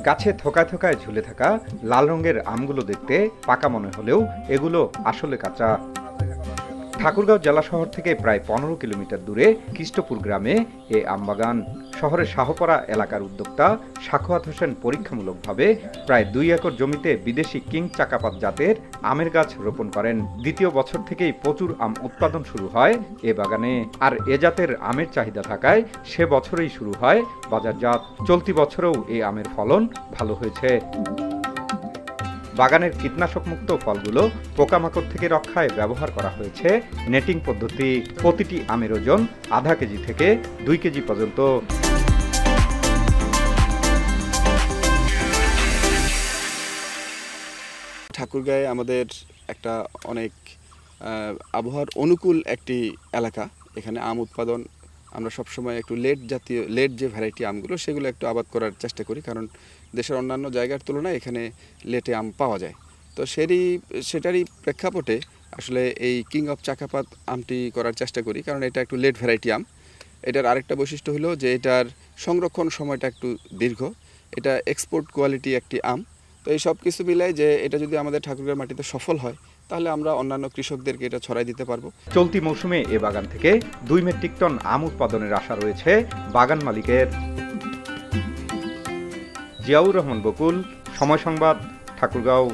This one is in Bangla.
গাছে থোকায় থোকায় ঝুলে থাকা লাল রঙের আমগুলো দেখতে পাকা মনে হলেও এগুলো আসলে কাঁচা। ঠাকুরগাঁও জেলা শহর থেকে প্রায় ১৫ কিলোমিটার দূরে কৃষ্টপুর গ্রামে এ আমবাগান। শহরের শাহপাড়া এলাকার উদ্যোক্তা সাখাওয়াত হোসেন পরীক্ষামূলকভাবে প্রায় ২ একর জমিতে বিদেশি কিং চাকাপাত জাতের আমের গাছ রোপণ করেন। দ্বিতীয় বছর থেকেই প্রচুর আম উৎপাদন শুরু হয় এ বাগানে। আর এ জাতের আমের চাহিদা থাকায় সে বছরেই শুরু হয় বাজারজাত। চলতি বছরেও এই আমের ফলন ভালো হয়েছে। বাগানের কীটনাশকমুক্ত ফলগুলো পোকামাকড় থেকে রক্ষায় ব্যবহার করা হয়েছে নেটিং পদ্ধতি। প্রতিটি আমের ওজন আধা কেজি থেকে ২ কেজি পর্যন্ত। ঠাকুরগাঁয়ে আমাদের একটা অনেক আবহাওয়ার অনুকূল একটি এলাকা। এখানে আম উৎপাদন আমরা সবসময় একটু লেট যে ভ্যারাইটি আমগুলো সেগুলো একটু আবাদ করার চেষ্টা করি, কারণ দেশের অন্যান্য জায়গার তুলনায় এখানে লেটে আম পাওয়া যায়। তো সেটারই প্রেক্ষাপটে আসলে এই কিং অফ চাকাপাত আমটি করার চেষ্টা করি, কারণ এটা একটু লেট ভ্যারাইটি আম। এটার আরেকটা বৈশিষ্ট্য হলো যে এটার সংরক্ষণ সময়টা একটু দীর্ঘ, এটা এক্সপোর্ট কোয়ালিটি একটি আম। তো এই সব কিছু মিলায় যে এটা যদি আমাদের ঠাকুরগাঁও মাটিতে সফল হয় তাহলে আমরা অন্যান্য কৃষকদেরকে এটা ছড়াই দিতে পারবো। চলতি মৌসুমে এ বাগান থেকে ২ মেট্রিক টন আম উৎপাদনের আশা রয়েছে বাগান মালিকের। জিয়াউর রহমান বকুল, সময় সংবাদ, ঠাকুরগাঁও।